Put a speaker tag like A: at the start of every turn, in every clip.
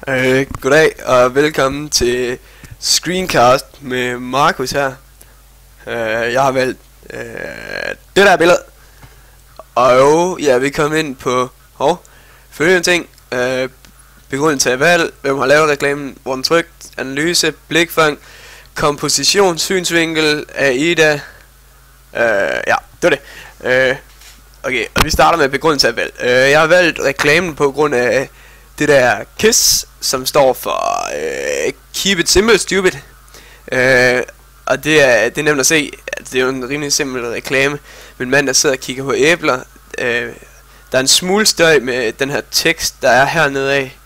A: Goddag og velkommen til Screencast med Markus her. Jeg har valgt det der billede. Og ja, vi kom ind på følgende ting. Begrundelse af valg, hvem har lavet reklamen, hvor den trykt, analyse, blikfang, komposition, synsvinkel, AIDA. Ja, det var det. Okay, og vi starter med begrundelse af valg. Jeg har valgt reklamen på grund af det der KISS, som står for Keep It Simple Stupid. Og det er nemt at se. Altså, det er jo en rimelig simpel reklame med en mand, der sidder og kigger på æbler. Der er en smule støj med den her tekst, der er hernede af.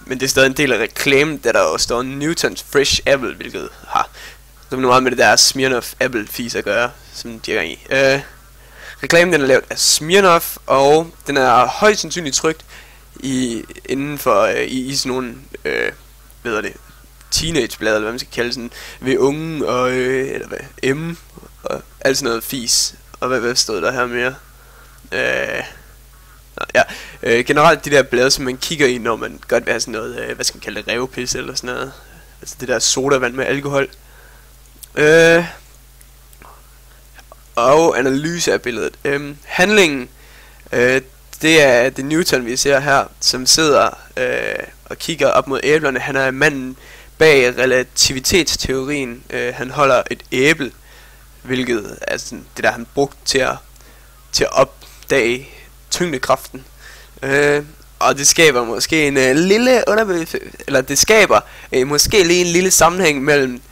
A: Men det er stadig en del af reklamen, da der jo står Newtons Fresh Apple, hvilket har så meget med det der Smirnoff Apple fis at gøre, som de er gang i. Reklamen den er lavet af Smirnoff, og den er højst sandsynligt trykt inden for i sådan nogle teenageblade, eller hvad man skal kalde sådan, ved unge og eller hvad, M og alt sådan noget fis. Og hvad stod der her mere? Generelt de der blade, som man kigger i, når man godt vil have sådan noget, hvad skal man kalde det, revpis eller sådan noget. Altså det der sodavand med alkohol. Og analyse af billedet. Handlingen, det er det Newton, vi ser her, som sidder og kigger op mod æblerne. Han er manden bag relativitetsteorien. Han holder et æble, hvilket er sådan det der han brugt til at opdage tyngdekraften. Og det skaber måske en lille eller det skaber måske lige en lille sammenhæng mellem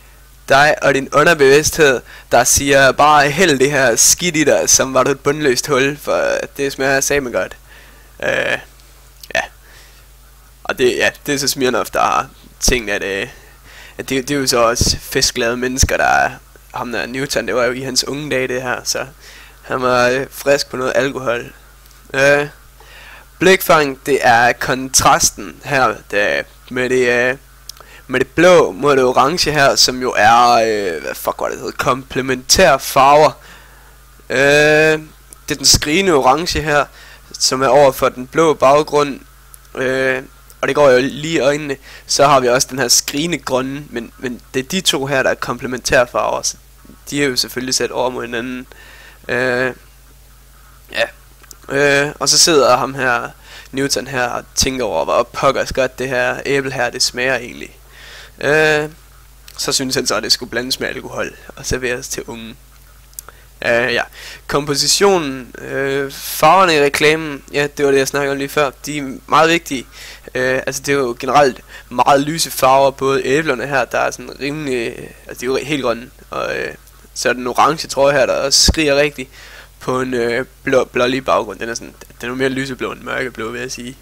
A: dig og din underbevidsthed, der siger bare hæld det her skidt i dig, som var du et bundløst hul, for det smager sammen godt. Ja. Og det er så Smirnoff, der har tænkt, at det er jo så også festglade mennesker, der er ham der Newton, det var jo i hans unge dage det her, så han var frisk på noget alkohol. Blikfang, det er kontrasten her med det blå mod det orange her, som jo er, hvad fuck var det hedder, komplementære farver. Det er den skrigende orange her, som er over for den blå baggrund. Og det går jo lige i øjnene. Så har vi også den her skrigende grønne, men det er de to her, der er komplementære farver. Så de er jo selvfølgelig sat over mod hinanden. Og så sidder ham her, Newton her, og tænker over, hvor pokkers godt det her æble her, det smager egentlig. Så synes han så, at det skulle blandes med alkohol og serveres til unge. Kompositionen, farverne i reklamen, ja, det var det jeg snakkede om lige før. De er meget vigtige. Altså det er jo generelt meget lyse farver. Både æblerne her, der er sådan rimelig, altså de er jo helt grønne. Og så er den orange trøje her, der også skriger rigtigt på en blålig baggrund. Den er mere lyseblå end mørkeblå, vil jeg sige.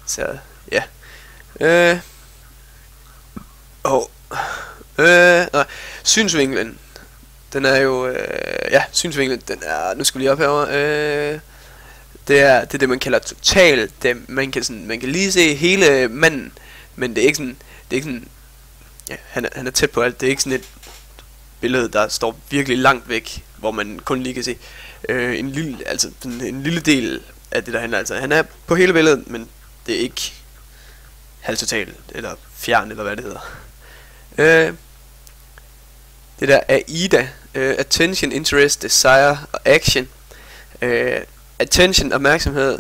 A: Så ja. Synsvinklen, den er jo synsvinklen, den er, nu skal vi lige op herover. Det er det man kalder total. Man kan lige se hele manden, men det er ikke sådan ja, han er tæt på alt. Det er ikke sådan et billede, der står virkelig langt væk, hvor man kun lige kan se en lille del af det der handler. Altså han er på hele billedet, men det er ikke halvtotal eller fjern eller hvad det hedder. Det der AIDA, Attention, Interest, Desire og Action. Attention, opmærksomhed,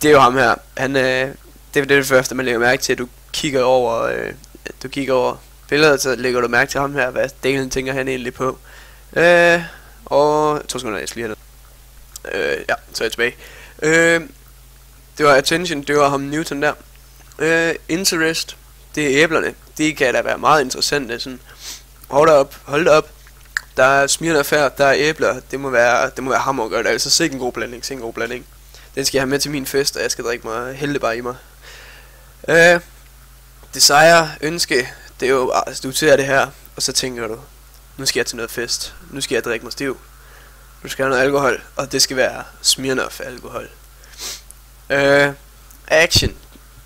A: det er jo ham her. Det er det første man lægger mærke til, at du kigger over billedet, så lægger du mærke til ham her, hvad delen tænker han egentlig på. Og 2 sekunder, jeg skal lige have noget. Så er jeg tilbage. Det var Attention, det var ham Newton der. Interest, det er æblerne. Det kan da være meget interessante. Sådan, hold da op. Der er Smirnoff her, der er æbler. Det må være hammer godt. Altså sikke en god blanding. Den skal jeg have med til min fest, og jeg skal drikke mig heldebar i mig. Desire, ønske, det er jo, altså, du ser det her, og så tænker du, nu skal jeg til noget fest. Nu skal jeg drikke mig stiv. Nu skal jeg have noget alkohol, og det skal være Smirnoff alkohol. Action.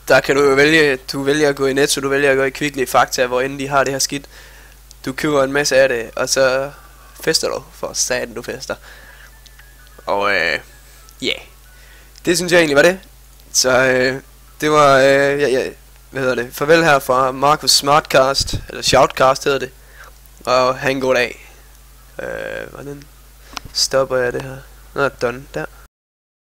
A: Der kan du jo vælge, du vælger at gå i Netto, du vælger at gå i Kvickly, Fakta, hvor end de har det her skidt. Du køber en masse af det, og så fester du, for satan du fester. Og det synes jeg egentlig var det. Så Det var, hvad hedder det? Farvel her fra Markus Smartcast, eller Shoutcast hedder det. Og han går af. Hvordan stopper jeg det her? Nå, done, der.